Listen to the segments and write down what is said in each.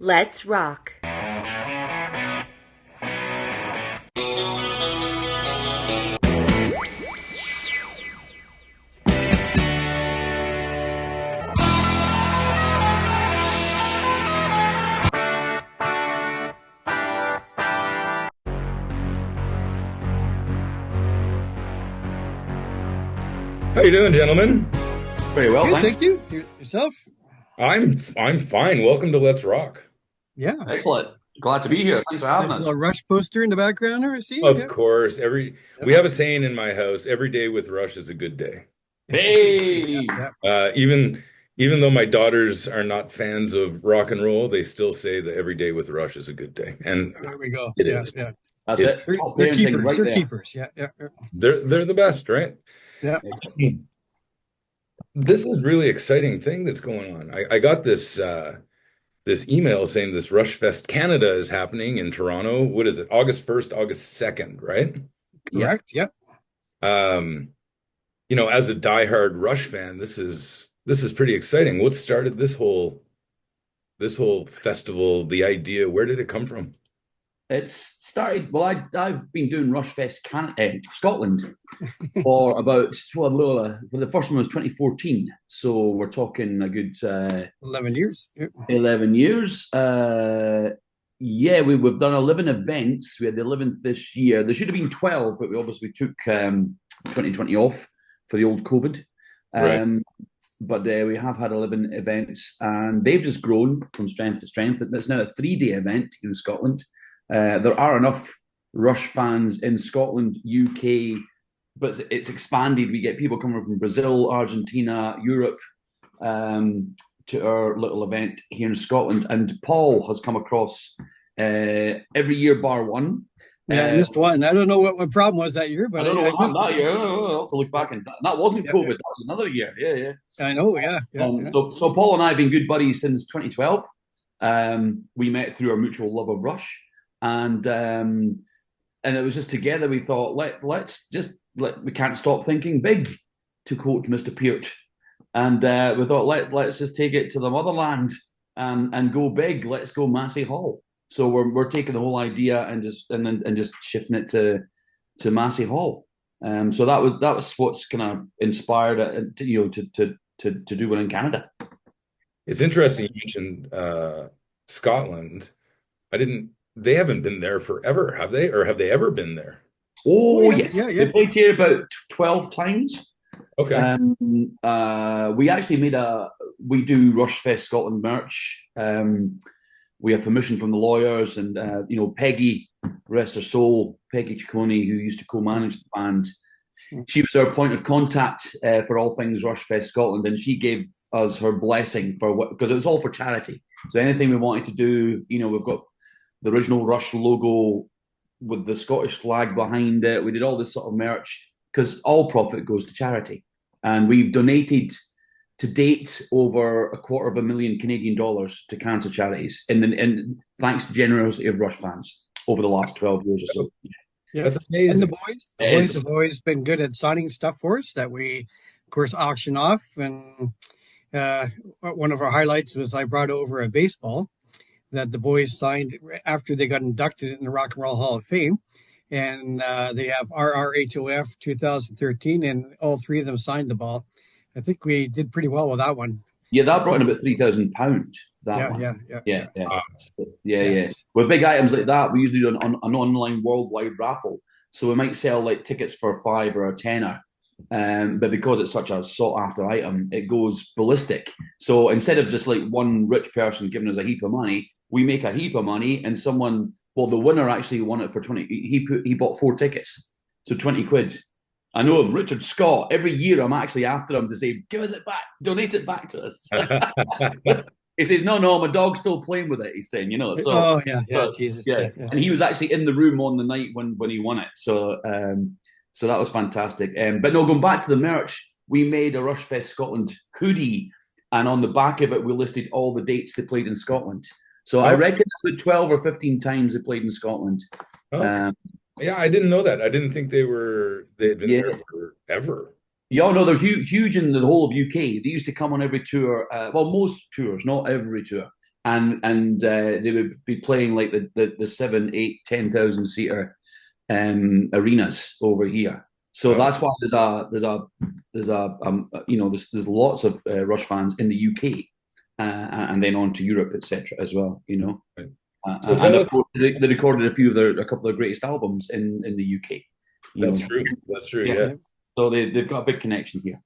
Let's rock. How you doing, gentlemen? Very well, Good, thanks. thank you. Yourself? I'm fine. Welcome to Let's Rock. Yeah. Excellent. Glad to be here. Thanks for having Nice us. little Rush poster in the background there, I see. Of Yeah. course, Yep. we have a saying in my house: every day with Rush is a good day. Hey, Yeah. Even though my daughters are not fans of rock and roll, they still say that every day with Rush is a good day, and There we go. it Yeah, is. yeah. that's It it. Top They're parenting keepers. right They're there. keepers. Yeah, yeah, yeah. they're the best, right? Yeah. This is really exciting thing that's going on. I got this email saying this RushFest Canada is happening in Toronto. What is it? August 1st, August 2nd, right? Yep. Correct. Yeah. Um, as a diehard Rush fan, this is pretty exciting. What started this whole festival? The idea, where did it come from? It's started. Well, I've been doing RushFest Scotland for about the first one was 2014. So we're talking a good 11 years. Yeah. 11 years. Yeah, we've done 11 events. We had the 11th this year. There should have been 12, but we obviously took 2020 off for the old COVID. Right. But we have had 11 events, and they've just grown from strength to strength. It's now a 3-day event in Scotland. There are enough Rush fans in Scotland, UK, but it's expanded. We get people coming from Brazil, Argentina, Europe, to our little event here in Scotland. And Paul has come across every year bar one. Yeah, I missed one. I don't know what my problem was that year, I but don't know I what missed happened that it. year. I'll have to look back. And that wasn't Yeah, COVID. yeah. That was another year. Yeah, yeah. I know. Yeah, yeah, yeah. So Paul and I have been good buddies since 2012. We met through our mutual love of Rush, and it was just together. We thought we can't stop thinking big, to quote Mr. Peart, and we thought let's just take it to the motherland and go big. Let's go Massey Hall. So we're taking the whole idea and just shifting it to Massey Hall. So that was what's kind of inspired it, to do one in Canada. It's interesting you mentioned Scotland. I didn't. They haven't been there forever, have they? Or have they ever been there? Oh, Oh yeah, yes, yeah, they yeah. played here about 12 times. Okay. We actually we do RushFest Scotland merch. We have permission from the lawyers, and Peggy, rest her soul, Peggy Ciccone, who used to co-manage the band. She was our point of contact for all things RushFest Scotland, and she gave us her blessing for what, because it was all for charity. So anything we wanted to do, we've got the original Rush logo with the Scottish flag behind it. We did all this sort of merch because all profit goes to charity, and we've donated to date over $250,000 Canadian dollars to cancer charities, and thanks to the generosity of Rush fans over the last 12 years or so. Yeah. That's And the amazing. boys, the It boys is. have always been good at signing stuff for us that we, of course, auction off. And uh, one of our highlights was I brought over a baseball that the boys signed after they got inducted in the Rock and Roll Hall of Fame. And they have RRHOF 2013, and all three of them signed the ball. I think we did pretty well with that one. Yeah, that brought in about £3,000. That Yeah, one. yeah, yeah, Yeah, yeah. yeah, Uh, yeah, Yeah. yeah. With big items like that, we usually do an online worldwide raffle. So we might sell like tickets for five or a tenner. But because it's such a sought after item, it goes ballistic. So instead of just like one rich person giving us a heap of money, we make a heap of money, and the winner actually won it for 20. He bought 4 tickets, so 20 quid. I know him, Richard Scott. Every year I'm actually after him to say, give us it back, donate it back to us. He says, no, my dog's still playing with it. He's saying, Oh, yeah, yeah, so Jesus. yeah. Yeah, yeah. And he was actually in the room on the night when he won it. So that was fantastic. But no, going back to the merch, we made a RushFest Scotland hoodie, and on the back of it, we listed all the dates they played in Scotland. So I Oh, reckon it's about 12 or 15 times they played in Scotland. okay. Um, Yeah, I didn't know that. I didn't think they had been there yeah, forever. Yeah, no, they're huge in the whole of UK. They used to come on every tour. Well, most tours, not every tour. and they would be playing like the 7, 8, 10,000 seater arenas over here. So Oh, that's why there's lots of Rush fans in the UK, and then on to Europe, etc. as well. right. So And tell of us, course they recorded a couple of greatest albums in the UK. that's true. That's true. Yeah. Yeah. Yeah. So they've got a big connection here.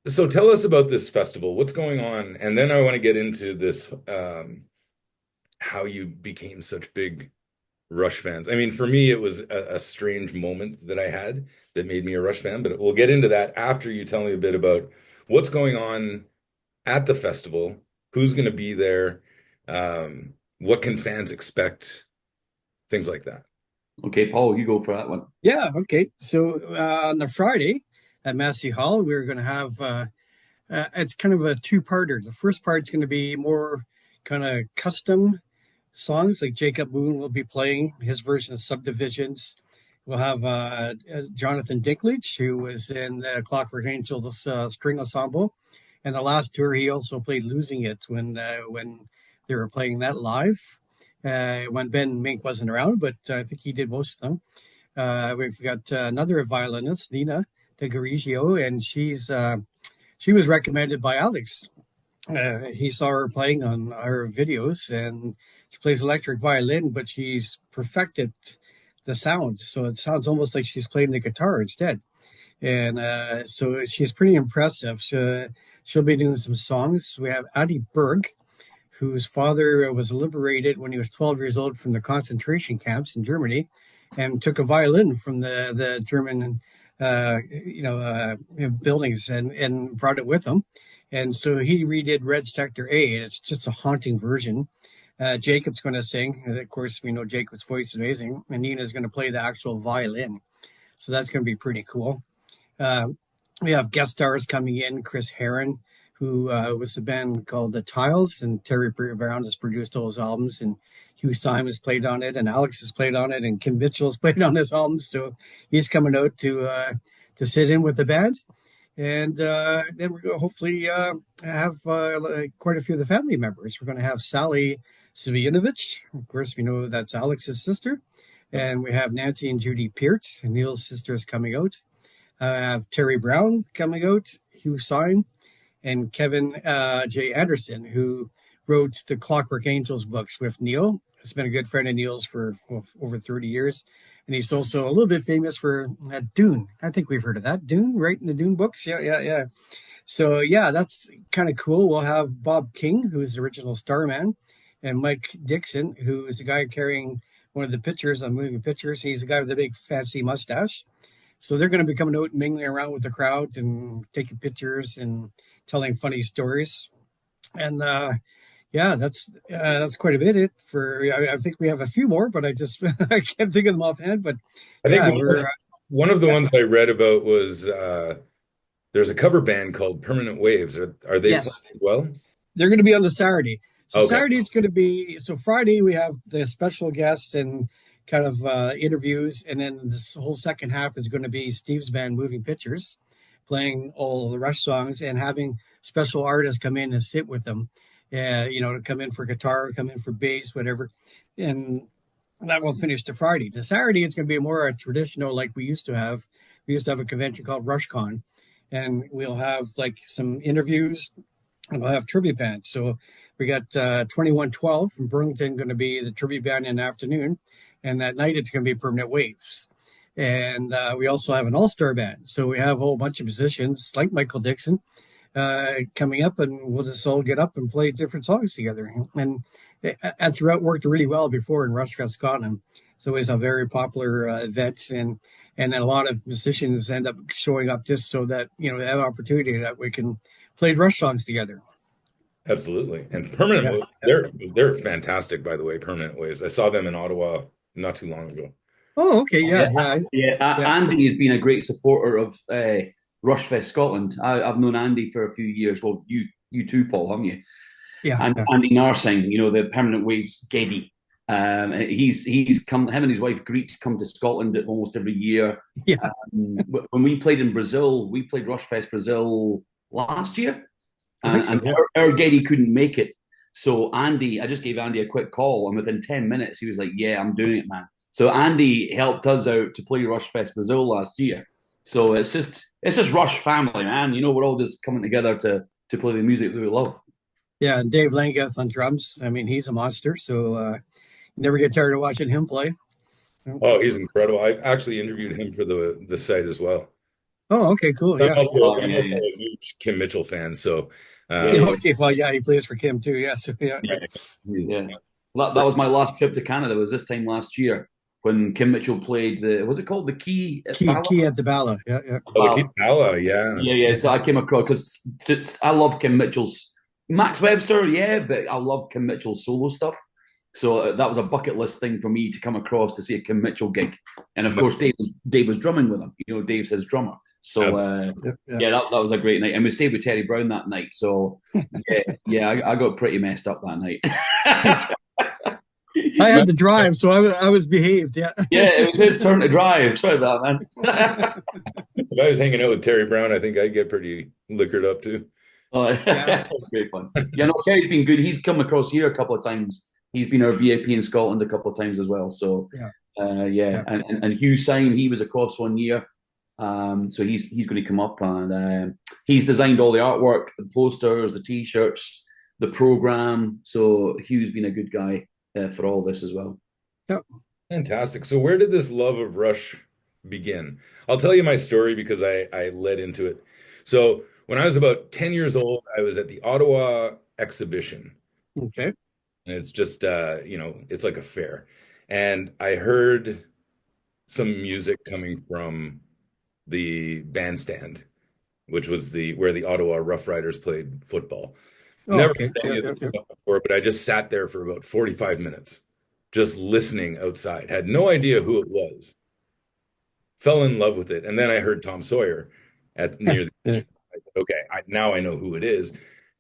So tell us about this festival. What's going on? And then I want to get into this, how you became such big Rush fans. I mean, for me, it was a strange moment that I had that made me a Rush fan, but we'll get into that after you tell me a bit about what's going on at the festival, who's going to be there, what can fans expect, things like that. Okay, Paul, you go for that one. Yeah. Okay. So on the Friday at Massey Hall, we're going to have it's kind of a two-parter. The first part's going to be more kind of custom songs, like Jacob Moon will be playing his version of Subdivisions. We'll have Jonathan Dinklage, who was in Clockwork Angels string ensemble, and the last tour he also played "Losing It" when they were playing that live. When Ben Mink wasn't around, but I think he did most of them. We've got another violinist, Nina De Garigio, and she was recommended by Alex. He saw her playing on our videos, and she plays electric violin, but she's perfected the sound, so it sounds almost like she's playing the guitar instead. And so she's pretty impressive. She'll be doing some songs. We have Addie Berg, whose father was liberated when he was 12 years old from the concentration camps in Germany, and took a violin from the German buildings and brought it with him. And so he redid Red Sector A, and it's just a haunting version. Jacob's going to sing. And of course, we know Jacob's voice is amazing. And Nina's going to play the actual violin. So that's going to be pretty cool. Uh, we have guest stars coming in. Chris Heron, who was a band called The Tiles, and Terry Brown has produced all his albums, and Hugh Simons played on it, and Alex has played on it, and Kim Mitchell's played on his albums. So he's coming out to sit in with the band. And then we're going to hopefully have quite a few of the family members. We're going to have Sally Svianovich. Of course, we know that's Alex's sister. And we have Nancy and Judy Peart, Neil's sisters, coming out. I have Terry Brown coming out, Hugh Syme, and Kevin J. Anderson, who wrote the Clockwork Angels books with Neil. He's been a good friend of Neil's for over 30 years. And he's also a little bit famous for Dune. I think we've heard of that. Dune, right? In the Dune books. Yeah. So, yeah, that's kind of cool. We'll have Bob King, who's the original Starman, and Mike Dixon, who is the guy carrying one of the pictures on Moving Pictures. He's the guy with the big fancy mustache. So they're going to be coming out and mingling around with the crowd and taking pictures and telling funny stories. And yeah, that's quite a bit. I think we have a few more, but I just I can't think of them offhand. But I think yeah, we're one of the yeah. ones I read about was there's a cover band called Permanent Waves. Are they playing Yes, as well? they're going to be on the Saturday. So Okay. Saturday it's going to be so Friday we have the special guests and kind of interviews, and then this whole second half is going to be Steve's band Moving Pictures, playing all the Rush songs and having special artists come in and sit with them. To come in for guitar, come in for bass, whatever, and that will finish the Friday. The Saturday it's going to be more a traditional like we used to have. We used to have a convention called RushCon, and we'll have like some interviews and we'll have tribute bands. So we got 2112 from Burlington going to be the tribute band in the afternoon, and that night it's going to be Permanent Waves. And we also have an all-star band. So we have a whole bunch of musicians like Michael Dixon coming up, and we'll just all get up and play different songs together. And that's worked really well before in RushFest Scotland. It's always a very popular event, and a lot of musicians end up showing up just so that they have an opportunity that we can play Rush songs together. Absolutely. And Permanent Yeah. Waves, they're fantastic, by the way, Permanent Waves. I saw them in Ottawa not too long ago. Oh, okay. Oh, yeah, Yeah. Andy has been a great supporter of RushFest Scotland. I've known Andy for a few years. Well, you too, Paul, haven't you? Yeah. And Yeah. Andy Narsing, the Permanent Waves Geddy. He's come. Him and his wife Greet come to Scotland almost every year. Yeah. When we played in Brazil, we played RushFest Brazil last year, I think so. and Yeah. our Geddy couldn't make it, So Andy, I just gave Andy a quick call, and within 10 minutes, he was like, "Yeah, I'm doing it, man." So Andy helped us out to play RushFest Brazil last year. So it's just Rush family, man. We're all just coming together to play the music that we love. Yeah, and Dave Langeth on drums. I mean, he's a monster. So you never get tired of watching him play. Oh, he's incredible. I actually interviewed him for the site as well. Oh, okay, cool. I'm Yeah. also, Oh, I'm yeah, also yeah, a huge Kim Mitchell fan, so yeah, Yeah, um, okay, well, yeah, he plays for Kim too. Yeah, so yeah. yeah, yeah. That was my last trip to Canada. Was this time last year when Kim Mitchell played the, was it called the Key at Ballot? Key at the Bala. Yeah, yeah. oh, the Keith Pala, yeah. Yeah, yeah. So I came across because I love Kim Mitchell's Max Webster, yeah, but I love Kim Mitchell's solo stuff. So that was a bucket list thing for me to come across to see a Kim Mitchell gig, and of course Dave was drumming with him. Dave's his drummer. So Yeah, yeah. yeah, that was a great night, and we stayed with Terry Brown that night. So yeah, I got pretty messed up that night. I had to drive, so I was behaved. Yeah. Yeah, it was his turn to drive. Sorry about that, man. If I was hanging out with Terry Brown, I think I'd get pretty liquored up too. Oh, Yeah. it was great fun. Yeah, no, Terry's been good. He's come across here a couple of times. He's been our VIP in Scotland a couple of times as well. So, Yeah. yeah, Yeah. and Hugh Syme, he was across one year. So he's going to come up, and he's designed all the artwork, the posters, the T-shirts, the program. So Hugh's been a good guy for all this as well. Yeah. Fantastic. So where did this love of Rush begin? I'll tell you my story because I led into it. So when I was about 10 years old, I was at the Ottawa exhibition. Okay. And it's just it's like a fair. And I heard some music coming from the bandstand, which was the where the Ottawa Rough Riders played football. Oh, Never okay. heard Yeah, any of yeah, this yeah. stuff before, but I just sat there for about 45 minutes, just listening outside. Had no idea who it was. Fell in love with it, and then I heard Tom Sawyer at near the Yeah. okay, now I know who it is.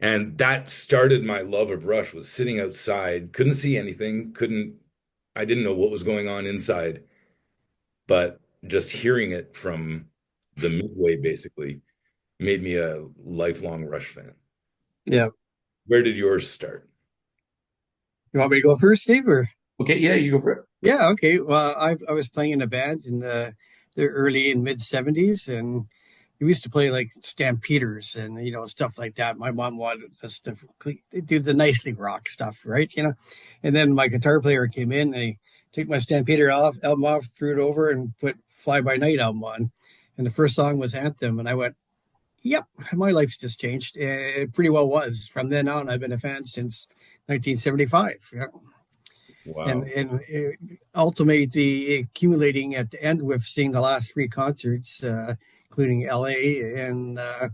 And that started my love of Rush was sitting outside, couldn't see anything, I didn't know what was going on inside, but just hearing it from the midway basically made me a lifelong Rush fan. Yeah. Where did yours start? You want me to go first, Steve? Or Okay, yeah, you go for it. yeah, okay. Well, I was playing in a band in the early and mid '70s, and we used to play like Stampeders and stuff like that. My mom wanted us to do the nicely rock stuff, right? And then my guitar player came in. And he took my Stampeder album off, threw it over, and put Fly By Night album on. And the first song was Anthem, and I went, "Yep, my life's just changed." And it pretty well was. From then on, I've been a fan since 1975. Yeah. Wow. And ultimately accumulating at the end with seeing the last three concerts, including LA, and that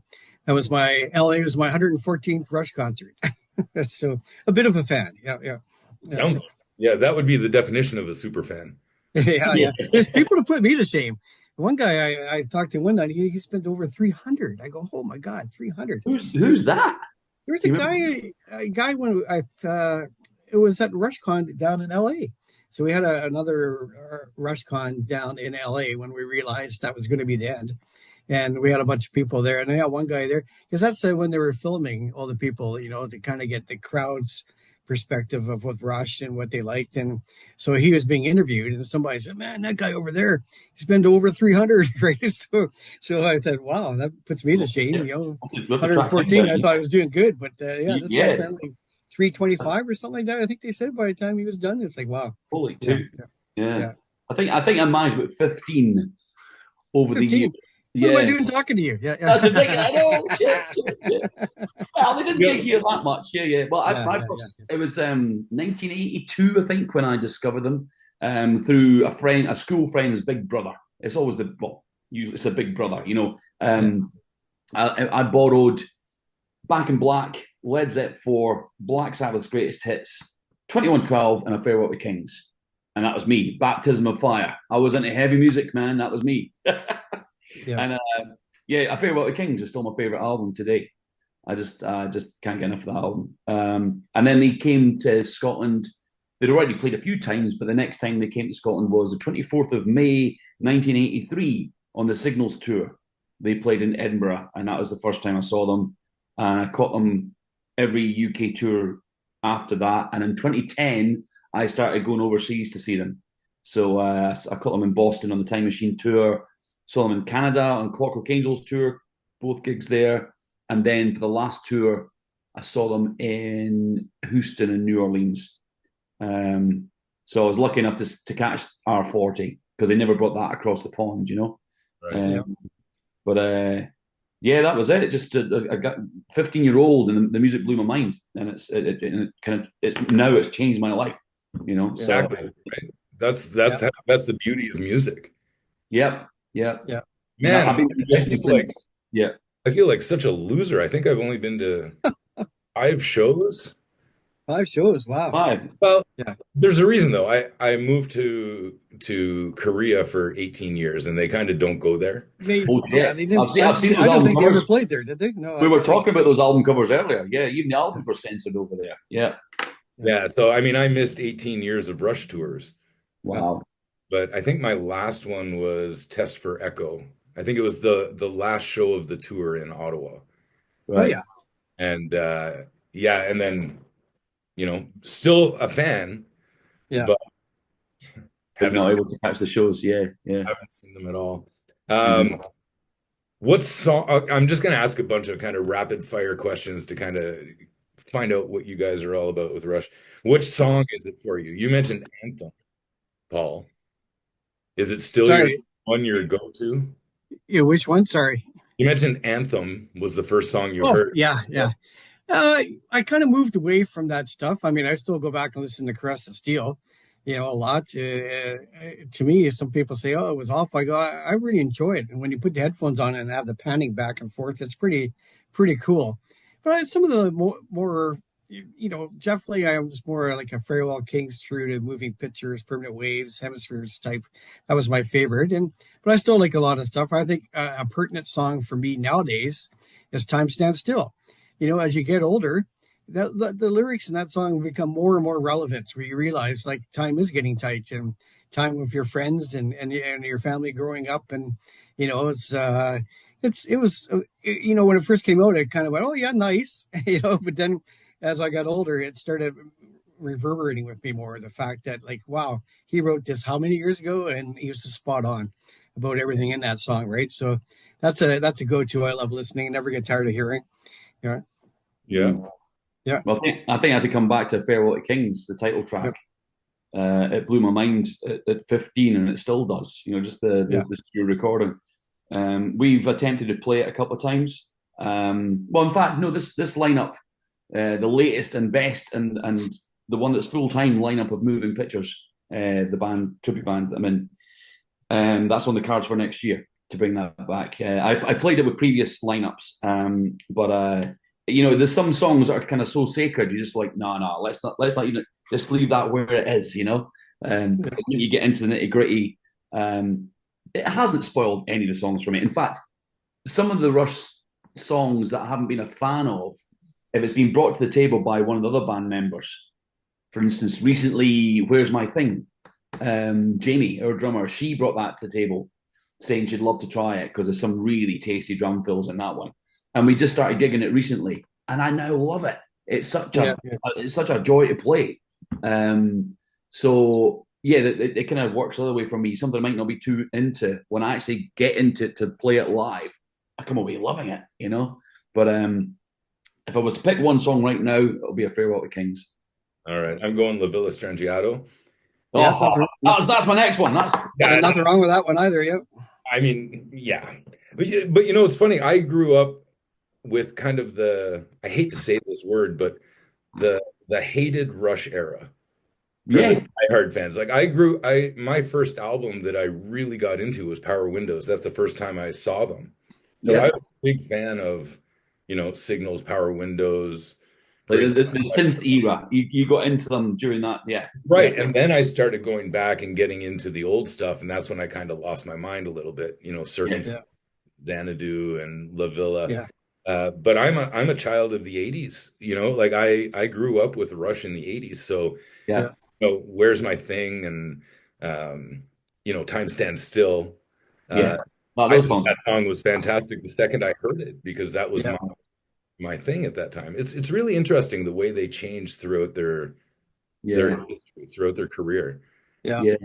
was my LA was my 114th Rush concert. So a bit of a fan. Yeah, yeah, Sounds yeah, that would be the definition of a super fan. yeah, yeah. There's people to put me to shame. One guy I talked to one night, he spent over 300. I go, oh my God, 300. Who's that? There's a guy when it was at RushCon down in LA. So we had another RushCon down in LA when we realized that was going to be the end. And we had a bunch of people there. And I had one guy there, because that's when they were filming all the people, to kind of get the crowd's perspective of what Rush and what they liked. And so he was being interviewed, and somebody said, "Man, that guy over there, he's been to over 300." Right. So I thought, wow, that puts me to shame. 114, I thought I was doing good. But yeah, this guy apparently 325 or something like that. I think they said by the time he was done, it's like, wow. Holy two. Yeah. Yeah. I think I managed with 15 over 15. the year. What am I doing talking to you? Yeah, yeah. That's the thing. I know. Yeah. Well, they didn't get here that much. Yeah. Well, it was 1982, I think, when I discovered them through a school friend's big brother. It's always it's a big brother, I borrowed Back in Black, Led Zepp 4, Black Sabbath's Greatest Hits, 2112, and A Farewell to Kings. And that was me. Baptism of Fire. I was into heavy music, man. That was me. Yeah. And A Farewell to Kings is still my favorite album today. I just can't get enough of that album. And then they came to Scotland. They'd already played a few times, but the next time they came to Scotland was the 24th of May, 1983, on the Signals tour. They played in Edinburgh, and that was the first time I saw them. And I caught them every UK tour after that. And in 2010, I started going overseas to see them. So I caught them in Boston on the Time Machine tour, saw them in Canada on Clockwork Angels tour, both gigs there. And then for the last tour, I saw them in Houston and New Orleans. So I was lucky enough to catch R40 because they never brought that across the pond, you know. Right. Yeah. But yeah, that was it. Just I got 15-year-old, and the music blew my mind, and it kind of it's changed my life, you know. So Exactly. Right. Yeah. That's the beauty of music. yep, yep. Yeah. And I've Man, been I listening feel like since. Yeah. I feel like such a loser. I think I've only been to 5 shows. 5 shows. Wow. Hi. Well, Yeah. there's a reason though. I moved to Korea for 18 years and they kind of don't go there. Oh Yeah, shit! they didn't. I've seen those I don't album think they ever covers. played there, did they? No, I We were don't think. talking about those album covers earlier. Yeah, even the albums were censored over there. Yeah. Yeah. Yeah, so I mean I missed 18 years of Rush tours, uh, Wow. but I think my last one was Test for Echo. I think it was the last show of the tour in Ottawa. Oh Right. yeah. And yeah, and then still a fan, Yeah. but But you're haven't not able to catch the shows. Yeah. Yeah. haven't seen them at all. Mhm. What song? I'm just gonna ask a bunch of kind of rapid fire questions to kind of find out what you guys are all about with Rush. Which song is it for you? You mentioned Anthem, Paul. Is it still your Sorry. one your go-to? Yeah. Which one? Sorry. You mentioned Anthem was the first song you Oh heard. yeah. Yeah. I kind of moved away from that stuff. I mean, I still go back and listen to Caress of Steel, a lot. To me, some people say, "Oh, it was awful." I go, I really enjoy it. And when you put the headphones on and have the panning back and forth, it's pretty cool. But some of the more Jeff Lee, I was more like a Farewell Kings through to Moving Pictures, Permanent Waves, Hemispheres type. That was my favorite. But I still like a lot of stuff. I think a pertinent song for me nowadays is Time Stands Still. As you get older, the lyrics in that song will become more and more relevant where you realize like time is getting tight and time with your friends and your family growing up. And, it was, when it first came out, it kind of went, oh yeah, nice, but then as I got older, it started reverberating with me more. The fact that like, wow, he wrote this how many years ago and he was spot on about everything in that song. Right. So that's a go-to. I love listening. Never get tired of hearing. Yeah. Yeah. Yeah. Well, I think I had to come back to Farewell to Kings, the title Yep. track. It blew my mind at 15, and it still does. Just Yeah. the studio recording. We've attempted to play it a couple of times. Well, in fact, no. This lineup, the latest and best, and the one that's full time lineup of Moving Pictures, the band tribute band that I'm in. That's on the cards for next year to bring that back. I played it with previous lineups, but there's some songs that are kind of so sacred. You're just like, no, let's not even just leave that where it is. When you get into the nitty gritty, it hasn't spoiled any of the songs for me. In fact, some of the Rush songs that I haven't been a fan of, if it's been brought to the table by one of the other band members, for instance, recently, Where's My Thing? Jamie, our drummer, she brought that to the table, saying she'd love to try it because there's some really tasty drum fills in that one. And we just started gigging it recently, and I now love it. It's such Yeah. a joy to play. So yeah, it kind of works the other way for me. Something I might not be too into. When I actually get into to play it live, I come away loving it. But if I was to pick one song right now, it'll be a Farewell to Kings. All right. I'm going La Villa Strangiato. Yeah. Oh, that's my next one. That's Yeah, Nothing wrong with that one either. Yeah. I mean, yeah. But it's funny. I grew up with kind of I hate to say this word, but the hated Rush era for yeah, the diehard fans. Like my first album that I really got into was Power Windows. That's the first time I saw them. So I yeah. was a big fan of, Signals, Power Windows, Like Grace. the synth era, you got into them during that. Yeah, Right. yeah, And then I started going back and getting into the old stuff, and that's when I kind of lost my mind a little bit, yeah. Circumstance, Xanadu and La Villa. Yeah. But I'm a child of the 80s, like I grew up with Rush in the 80s. So, Yeah. Yeah. Where's My Thing and Time Stands Still. Yeah. Uh, Well, I those thought songs. that song was fantastic the second I heard it because that was Yeah. my thing at that time. It's really interesting the way they changed throughout their Yeah, industry, throughout their career. Yeah. yeah,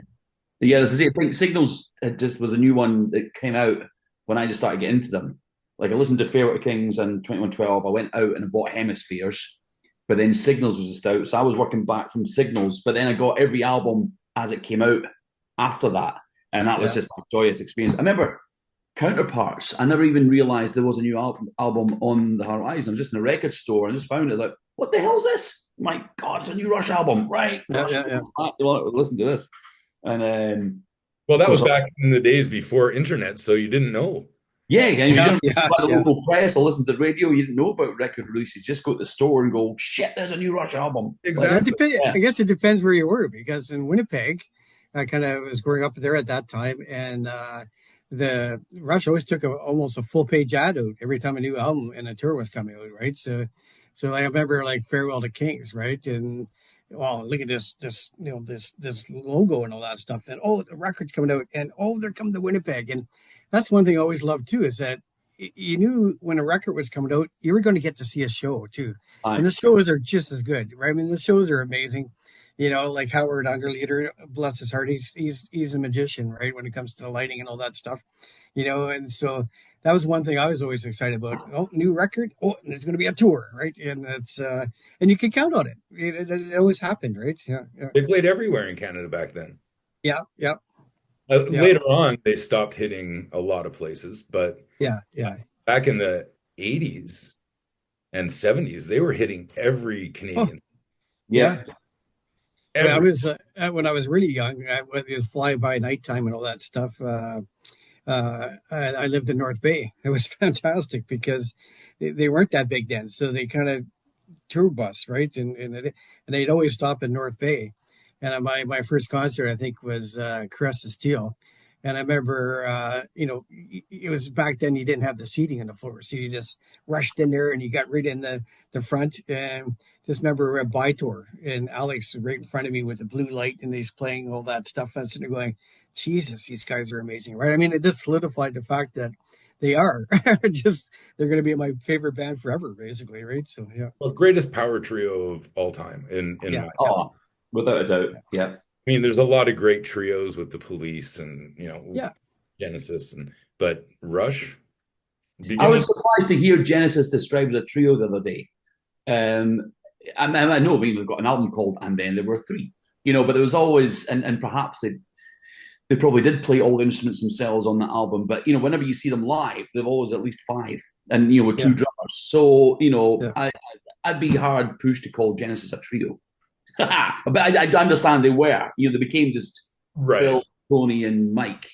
yeah. As I say, I think Signals just was a new one that came out when I just started getting into them. Like I listened to Fairweather Kings and 2112. I went out and I bought Hemispheres, but then Signals was just out, so I was working back from Signals. But then I got every album as it came out after that, and that was Yeah. just a joyous experience. I remember Counterparts. I never even realized there was a new album on the horizon. I was just in a record store and just found it. Like, what the hell is this? My God, it's a new Rush album, right? Yeah. Rush, Yeah. Yeah. you want to listen to this? And Well, of that was course, back in the days before internet, so you didn't know. yeah, and if you Yeah. don't Yeah. buy the Yeah. local press or listen to the radio, you didn't know about record releases. Just go to the store and go, shit, there's a new Rush album. Well, Let's, Exactly. yeah, I guess it depends where you were because in Winnipeg, I kind of was growing up there at that time, and the Rush always took almost a full page ad out every time a new album and a tour was coming out, right? So I remember like Farewell to Kings, right? And well, look at this this logo and all that stuff. And oh, the record's coming out, and oh, they're coming to Winnipeg, and that's one thing I always loved too is that you knew when a record was coming out, you were going to get to see a show too, and aye, the shows are just as good, right? I mean, the shows are amazing. Like Howard Underleader, bless his heart, he's a magician, right? When it comes to the lighting and all that stuff, and so that was one thing I was always excited about. Oh, new record! Oh, and there's going to be a tour, right? And it's and you could count on it. It always happened, right? Yeah, yeah, They played everywhere in Canada back then. yeah, yeah, yeah, Later on, they stopped hitting a lot of places, but yeah, yeah. back in the 80s and 70s, they were hitting every Oh, Canadian, yeah, yeah. When I every. was really young, it was fly by nighttime and all that stuff. I lived in North Bay. It was fantastic because they weren't that big then, so they kind of tour bus, right? And they'd always stop in North Bay. And my first concert, I think, was Caress of Steel. And I remember, it was back then you didn't have the seating on the floor. So you just rushed in there and you got right in the front. And just remember a Bytor and Alex right in front of me with the blue light and he's playing all that stuff. I'm sitting there going, Jesus, these guys are amazing, right? I mean, it just solidified the fact that they are just, they're going to be my favorite band forever, basically, right? So, yeah. Well, greatest power trio of all time in Yeah, my. yeah, oh, without a doubt, yeah. I mean, there's a lot of great trios with the Police and yeah. Genesis, but Rush I beginning. was surprised to hear Genesis described as a trio the other day. I know, I mean, we've got an album called And Then There Were Three, but there was always, and perhaps they probably did play all the instruments themselves on that album, but, whenever you see them live, they've always at least five, and, with Yeah. two drummers. So, Yeah. I'd be hard pushed to call Genesis a trio. But I understand they were, they became just Right. Phil, Tony, and Mike,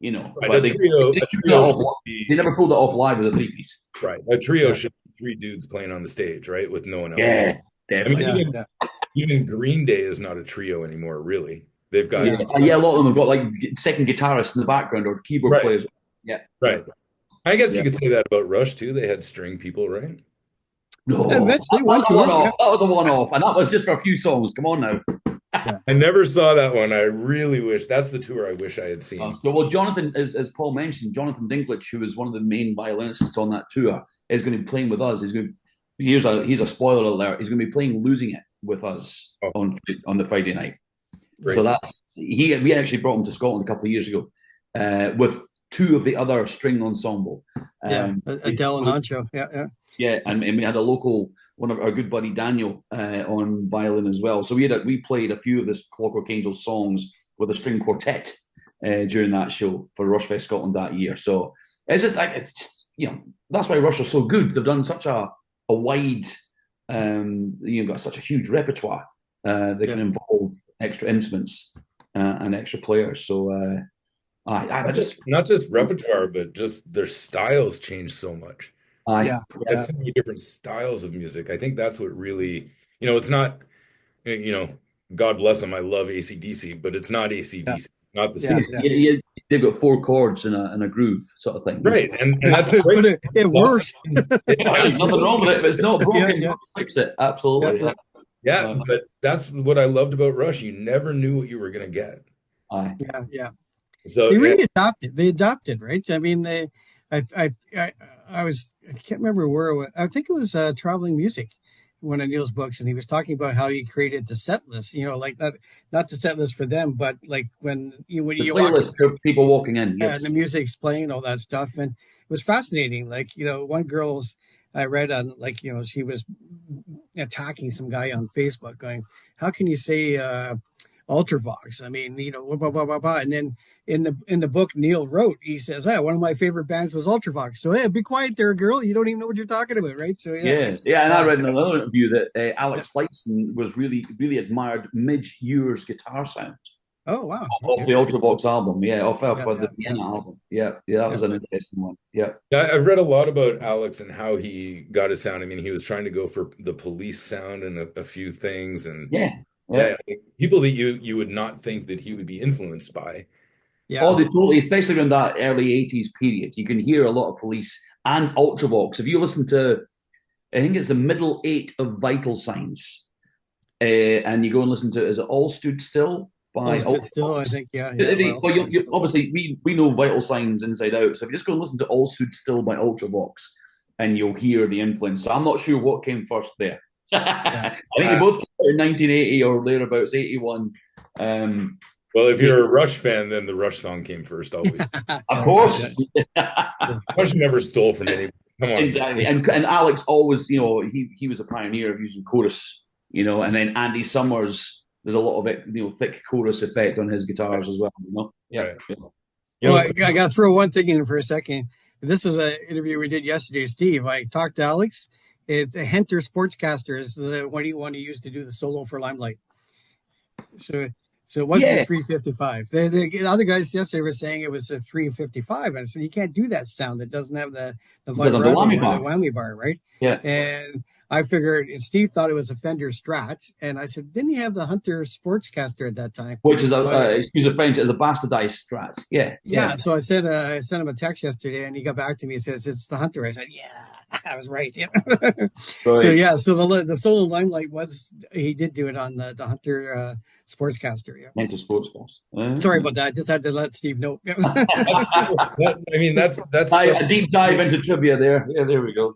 Right. but A trio should they be never pulled it off live as a three piece. right. A trio Yeah. should be three dudes playing on the stage, right, with no one else. Yeah, I mean, definitely. Yeah. even Yeah. even Green Day is not a trio anymore, really. They've got Yeah, yeah, a lot of them have got like second guitarists in the background or keyboard right, players. Yeah, right. I guess yeah. you could say that about Rush too. They had string people, right? No, Eventually, that one was a tour. one-off. Yeah. That was a one-off, and that was just for a few songs. Come on now. Yeah. I never saw that one. I really wish that's the tour I wish I had seen. So, well, Jonathan, as Paul mentioned, Jonathan Dinklage, who was one of the main violinists on that tour, is going to be playing with us. Here's a spoiler alert. He's going to be playing "Losing It" with us Oh. on the Friday night. Great. So we actually brought him to Scotland a couple of years ago with two of the other string ensemble. Yeah. Adele and Ancho. Yeah. Yeah. Yeah, and we had a local one of our good buddy Daniel on violin as well. So we played a few of the Clockwork Angels songs with a string quartet during that show for RushFest Scotland that year. So it's just that's why Rush are so good. They've done such a wide, got such a huge repertoire that can involve extra instruments and extra players. So I just not just repertoire, but just their styles change so much. Yeah. So many different styles of music. I think that's what really, it's not, God bless them. I love AC/DC, but it's not AC/DC. It's not the same. Yeah, they've got four chords and a groove sort of thing. Right. And that's But great. it works. There's nothing wrong with it. If it's not broken, fix it. Absolutely. Yeah, but that's what I loved about Rush. You never knew what you were going to get. Aye. Yeah. So They really adopted. They adopted, right? I mean, I I can't remember where it was. I think it was Traveling Music, one of Neil's books, and he was talking about how he created the set list. Like not the set list for them, but like when The you walk in playlist for people walking in, and the yes. music's playing, all that stuff, and it was fascinating. Like one girl's I read on like she was attacking some guy on Facebook, going, "How can you say Ultravox? I mean, blah, blah, blah, blah, blah." And then in the book Neil wrote, he says, "Hey, one of my favorite bands was Ultravox." So hey, be quiet there, girl. You don't even know what you're talking about, right? So yeah, Yeah, yeah, and I uh, read in another interview that yeah. Alex Lifeson was really admired Midge Ure's guitar sound Oh wow, off okay, the Ultravox album. Yeah, off yeah, of yeah, the yeah, Vienna album. Yeah, yeah, that yeah. was an interesting one. Yeah, Yeah, I've read a lot about Alex and how he got his sound. I mean, he was trying to go for the Police sound and a few things, and yeah, yeah. yeah, like, people that you would not think that he would be influenced by. Oh, Yeah. they totally, especially in that early '80s period, you can hear a lot of Police and Ultravox. If you listen to, I think it's the middle eight of Vital Signs, and you go and listen to, is it All Stood Still All by stood Ultravox? still. I think yeah. By Well, Ultravox. obviously we know Vital Signs inside out. So if you just go and listen to All Stood Still by Ultravox, and you'll hear the influence. So I'm not sure what came first there. Yeah. I think they Uh, both came out in 1980 or thereabouts, 81. well, if Yeah, you're a Rush fan, then the Rush song came first, always. of Yeah, yeah, course. yeah, yeah. Rush never stole from anyone. Come on, man. Exactly. And Alex always, he was a pioneer of using chorus, and then Andy Summers, there's a lot of it, thick chorus effect on his guitars as well. Yeah. Right. Yeah. You Well, know, I got to throw one thing in for a second. This is an interview we did yesterday, Steve. I talked to Alex. It's a Henter Sportscaster is the one he used to do the solo for Limelight. So it wasn't a Yeah. 355. The other guys yesterday were saying it was a 355, and I said you can't do that sound. It doesn't have the It does on the vibrato whammy or the bar. whammy bar, right? Yeah. And I figured, and Steve thought it was a Fender Strat, and I said, didn't he have the Hunter Sportscaster at that time? Which is So I, excuse the French, is a bastardized Strat. Yeah. Yeah. yeah, so I sent him a text yesterday, and he got back to me. He says it's the Hunter. I said, yeah, I was right. Yeah. So Right. yeah, so the solo Limelight was he did do it on the Hunter Sportscaster. Yeah. Mental sportscast. Sorry about that. I just had to let Steve know. I mean, that's stuff. A deep dive into trivia there. Yeah, there we go.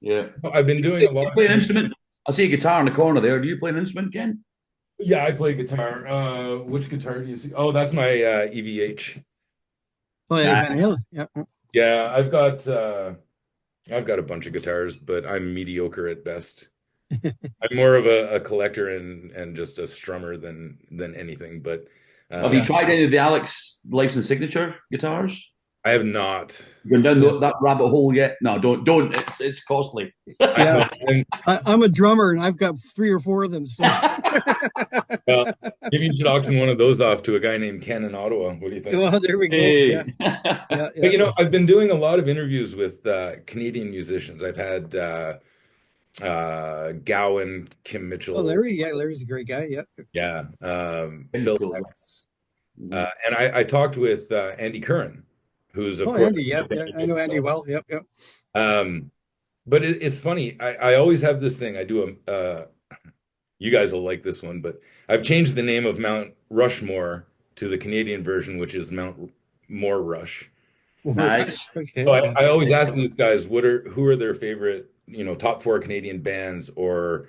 Yeah. I've been doing a You lot play an of. instrument? I see a guitar in the corner there. Do you play an instrument, Ken? Yeah, I play guitar. Which guitar do you see? Oh, that's my EVH. Oh, Eddie Van Nice. Halen. Yeah. Yeah, I've got a bunch of guitars, but I'm mediocre at best. I'm more of a collector and just a strummer than anything. But Have you uh, Yeah. tried any of the Alex Lifeson signature guitars? I have not. Gone down Yeah. that rabbit hole yet? No, don't. It's costly. I Yeah. know. And I'm a drummer, and I've got 3 or 4 of them. So well, maybe you should auction one of those off to a guy named Ken in Ottawa. What do you think? well, there we go. Yeah. Hey. Yeah. But Yeah. I've been doing a lot of interviews with Canadian musicians. I've had Gowan, Kim Oh, Mitchell, Larry. Yeah, Larry's a great guy. Yeah. yeah, Ken's Phil cool, yeah. X. And I talked with Andy Curran, who's of Oh, course. Andy. Yeah. Yeah. I know Andy well. Yep. Yep. But it's funny. I always have this thing. I do you guys will like this one, but I've changed the name of Mount Rushmore to the Canadian version, which is Mount More Rush. Nice. Okay. So Yeah. I always ask these guys, who are their favorite, top four Canadian bands or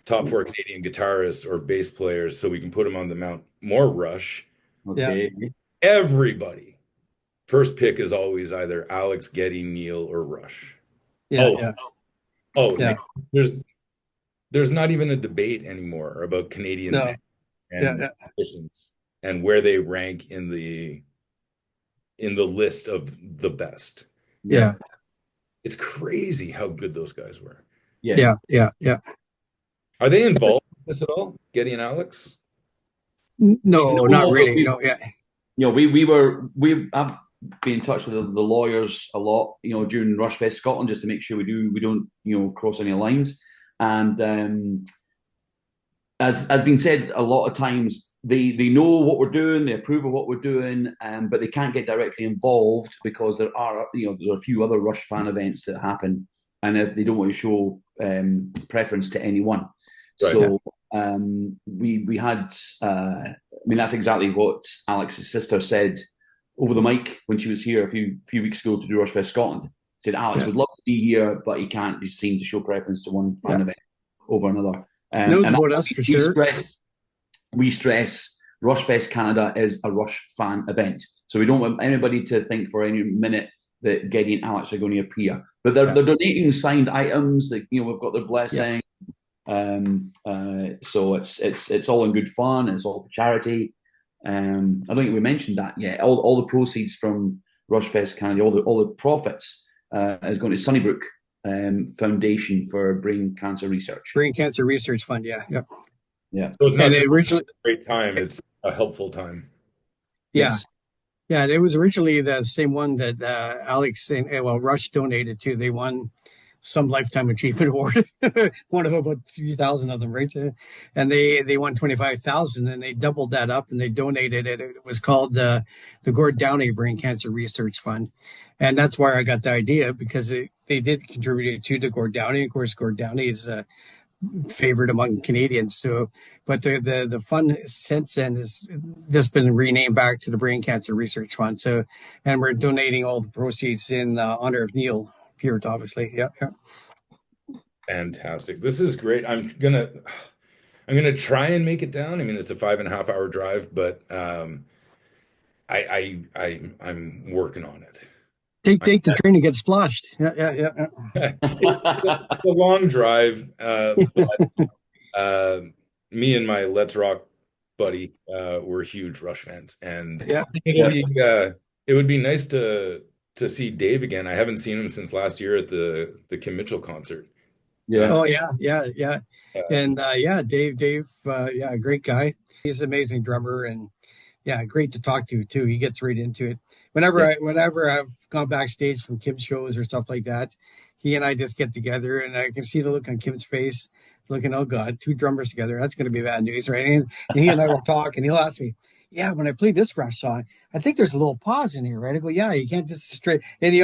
top four Canadian guitarists or bass players, so we can put them on the Mount More Rush. Yeah. Okay. Everybody, first pick is always either Alex, Getty, Neil, or Rush. Yeah. Oh, Yeah. oh, Yeah. there's not even a debate anymore about Canadian No. bands Yeah. and Yeah. musicians and where they rank in the list of the best. Yeah. It's crazy how good those guys were. Yeah. Yeah. Yeah. Yeah. Are they involved in this at all? Getty and Alex? No, not really. No. Yeah. I've been in touch with the lawyers a lot, during RushFest Scotland, just to make sure we don't, cross any lines. And as been said a lot of times, they know what we're doing, they approve of what we're doing, but they can't get directly involved because there are a few other Rush fan events that happen, and if they don't want to show preference to anyone. Right. So we had, I mean, that's exactly what Alex's sister said over the mic when she was here a few weeks ago to do RushFest Scotland. Said Alex Yeah. would love to be here, but he can't. He seems to show preference to one fan Yeah. event over another. Knows And about us for we sure. stress RushFest Canada is a Rush fan event. So we don't want anybody to think for any minute that Geddy and Alex are going to appear. But they're donating signed items. That we've got their blessing. So it's all in good fun, and it's all for charity. I don't think we mentioned that yet. All the proceeds from RushFest Canada, all the profits, is going to Sunnybrook Foundation for Brain Cancer Research. Brain Cancer Research Fund. Yeah. So it's not And just originally, a great time; it's a helpful time. yeah. Yes. Yeah, it was originally the same one that Alex and Rush donated to. They won some lifetime achievement award, one of about 3,000 of them, right? And they won 25,000, and they doubled that up and they donated it. It was called the Gord Downey Brain Cancer Research Fund, and that's where I got the idea because they did contribute to the Gord Downey. Of course, Gord Downey is favored among Canadians. So, but the fund since then has just been renamed back to the Brain Cancer Research Fund. So, and we're donating all the proceeds in honor of Neil Peart, obviously. Yeah. Fantastic. This is great. I'm gonna try and make it down. I mean, it's a 5.5 hour drive, but I'm working on it. Take the train and get splashed. Yeah. It's a long drive, but me and my Let's Rock buddy were huge Rush fans, and Yeah. it would be nice to see Dave again. I haven't seen him since last year at the Kim Mitchell concert. Yeah. Oh yeah. And Dave, great guy. He's an amazing drummer and yeah, great to talk to too. He gets right into it. Whenever I've gone backstage from Kim's shows or stuff like that, he and I just get together and I can see the look on Kim's face, looking, oh God, two drummers together. That's going to be bad news, right? And he and I will talk and he'll ask me, yeah, when I play this Rush song, I think there's a little pause in here, right? I go, yeah, you can't just straight. And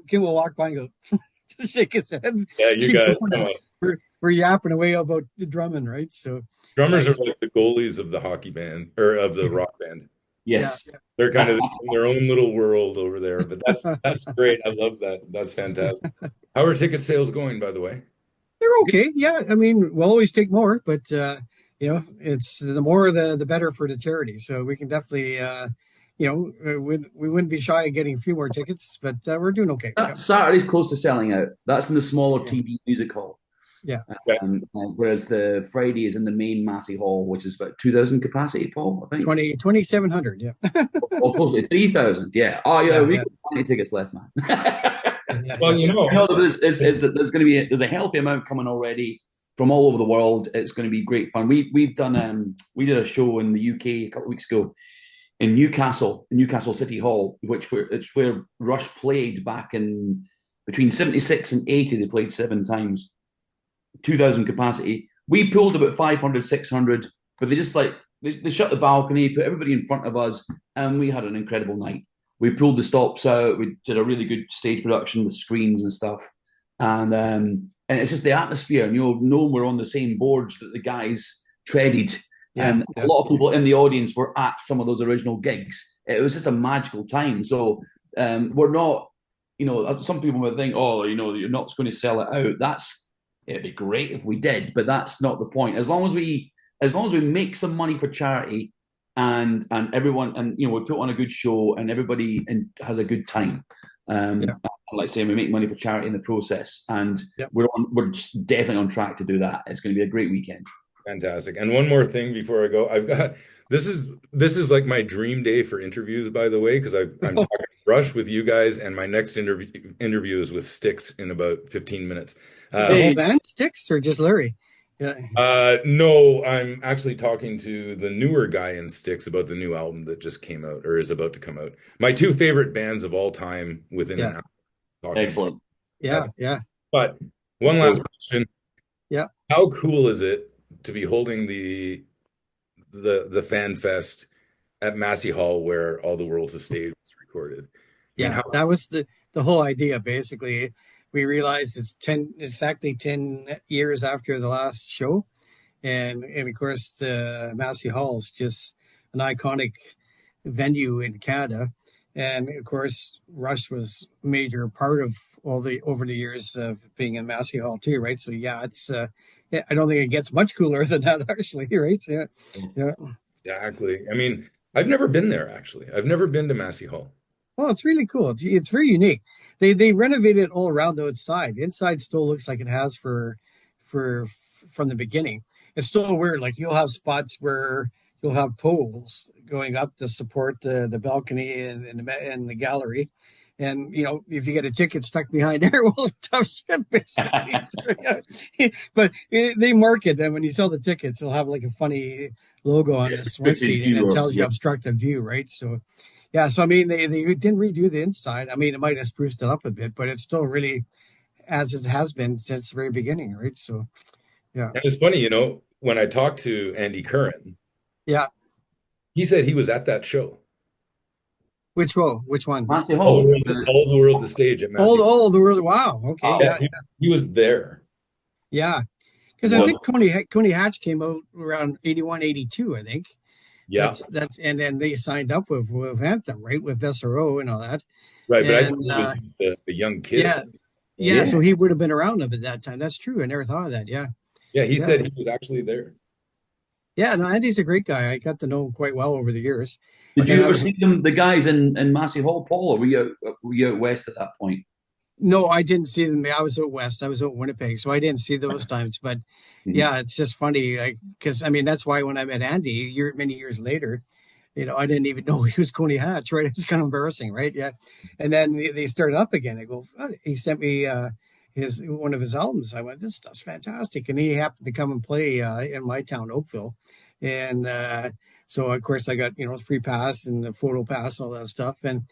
Kim will walk by and go, just shake his head. Yeah, you guys, come on. We're yapping away about the drumming, right? So Drummers are like the goalies of the hockey band or of the rock band. Yes. They're kind of in their own little world over there, but that's great. I love that. That's fantastic. How are ticket sales going, by the way? They're okay. Yeah, I mean, we'll always take more, but it's the more the better for the charity. So we can definitely, we wouldn't be shy of getting a few more tickets, but we're doing okay. Saturday's close to selling out. That's in the smaller TB Music Hall. Yeah. Whereas the Friday is in the main Massey Hall, which is about 2,000 capacity, Paul, I think. 2,700, yeah. Close to 3,000, yeah. Oh, yeah, we got plenty of tickets left, man. Well, there's going to be there's a healthy amount coming already from all over the world. It's going to be great fun. We did a show in the UK a couple of weeks ago in Newcastle City Hall, it's where Rush played back in between 76 and 80. They played 7 times, 2,000 capacity. We pulled about 500, 600, but they just they shut the balcony, put everybody in front of us, and we had an incredible night. We pulled the stops out. We did a really good stage production with screens and stuff, and it's just the atmosphere. And knowing we're on the same boards that the guys treaded, and a lot of people in the audience were at some of those original gigs. It was just a magical time. So we're not, some people would think, you're not going to sell it out. It'd be great if we did, but that's not the point. As long as we make some money for charity. And everyone, and we put on a good show, and everybody has a good time. Like saying, we make money for charity in the process, and we're definitely on track to do that. It's going to be a great weekend. Fantastic. And one more thing before I go, I've got this is like my dream day for interviews, by the way, because I'm talking Rush with you guys, and my next interview is with Styx in about 15 minutes. The whole band, Styx, or just Larry? Yeah. No, I'm actually talking to the newer guy in Styx about the new album that just came out or is about to come out. My 2 favorite bands of all time within an hour. Excellent. Yeah. But one last question. Yeah. How cool is it to be holding the fan fest at Massey Hall where All the World's a Stage was recorded? That was the whole idea, basically. We realized it's exactly 10 years after the last show. And of course, the Massey Hall is just an iconic venue in Canada. And of course, Rush was a major part of all the over the years of being in Massey Hall too, right? So yeah, it's I don't think it gets much cooler than that actually, right? Yeah, yeah. Exactly. I mean, I've never been there actually. I've never been to Massey Hall. Well, it's really cool. It's very unique. They renovated it all around the outside. The inside still looks like it has for from the beginning. It's still weird. Like you'll have spots where you'll have poles going up to support the balcony and the gallery. And you know, if you get a ticket stuck behind there, well, tough shit, basically. So, yeah. But they mark it, and when you sell the tickets, they'll have like a funny logo on this one seat, and it tells you obstructive view, right? So, yeah. So I mean, they didn't redo the inside. I mean, it might have spruced it up a bit, but it's still really as it has been since the very beginning, right? So, yeah, And it's funny, when I talked to Andy Curran, yeah. he said he was at that show. Which one? Which one? Massey Hall. All the world's a stage at Massey. Oh, the world. Wow. Okay. Yeah, he was there. Yeah. Because I think Coney Hatch came out around 81, 82, I think. Yeah. That's and then they signed up with Anthem, right? With SRO and all that. Right, but I And think he was the young kid. yeah. So he would have been around at that time. That's true. I never thought of that. Yeah. Yeah, he said he was actually there. Yeah, no, Andy's a great guy. I got to know him quite well over the years. Did you ever see the guys in Massey Hall, Paul, or were you out west at that point? No, I didn't see them. I was out west. I was out Winnipeg, so I didn't see those times. But yeah, it's just funny, like because I mean that's why when I met Andy many years later, I didn't even know he was Coney Hatch, right? It's kind of embarrassing, right? Yeah, and then they started up again. I go, oh, he sent me his one of his albums. I went, this stuff's fantastic, and he happened to come and play in my town, Oakville, and so of course I got free pass and the photo pass and all that stuff, and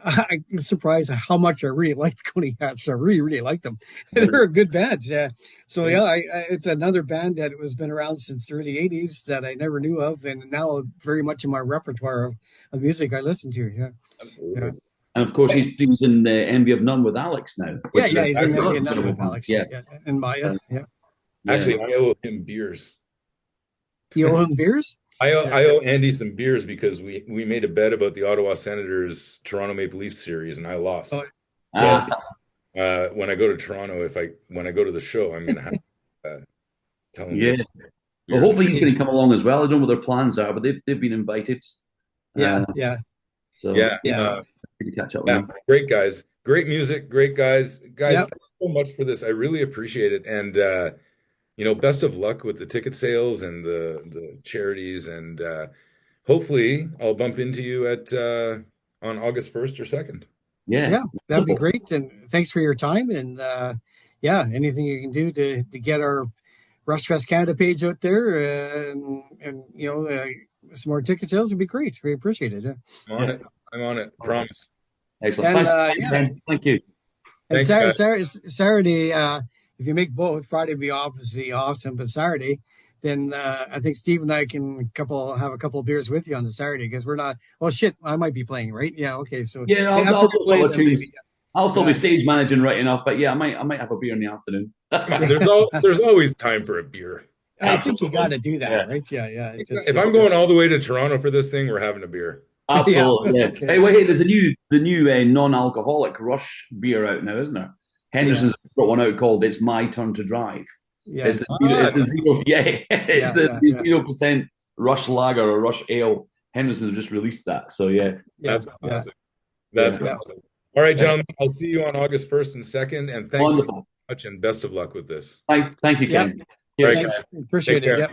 I'm surprised how much I really liked Coney Hatch. I really, really liked them. They're a good band. Yeah. So yeah, it's another band that has been around since the early '80s that I never knew of, and now very much in my repertoire of music I listen to. Yeah. Absolutely. Yeah. And of course, he's in the Envy of None with Alex now. Yeah, he's in Envy of None with Alex. Yeah. And Maya. Yeah. Actually, I owe him beers. You owe him beers? I owe Andy some beers because we made a bet about the Ottawa Senators Toronto Maple Leafs series and I lost. Oh. When I go to Toronto, when I go to the show, I'm gonna have tell him. Yeah. Well, hopefully he's going to come along as well. I don't know what their plans are, but they've been invited. Yeah. So catch up with them. Great guys, great music, great guys. Thanks so much for this. I really appreciate it, and best of luck with the ticket sales and the charities, and hopefully I'll bump into you on August 1st or 2nd. Yeah, that'd be great. And thanks for your time. And anything you can do to get our RushFest Canada page out there, and some more ticket sales would be great. We appreciate it. Yeah. I'm on it. Promise. Excellent. And, thank you. And Saturday, if you make both, Friday would be obviously awesome, but Saturday, then I think Steve and I can have a couple of beers with you on the Saturday because we're not. Oh shit, I might be playing, right? Yeah, okay. So yeah, I'll still be stage managing right enough, but yeah, I might have a beer in the afternoon. There's always time for a beer. I think you got to do that, right? Yeah. If I'm going all the way to Toronto for this thing, we're having a beer. Absolutely. Yeah. Okay. Hey, there's the new non-alcoholic Rush beer out now, isn't there? Henderson's got one out called "It's My Turn to Drive." Yeah, it's the 0% Rush Lager or Rush Ale. Henderson's just released that, so that's awesome. That's awesome. All right, gentlemen, I'll see you on August 1st and 2nd, and thanks so much, and best of luck with this. Thank you, Ken. Thanks. Appreciate it.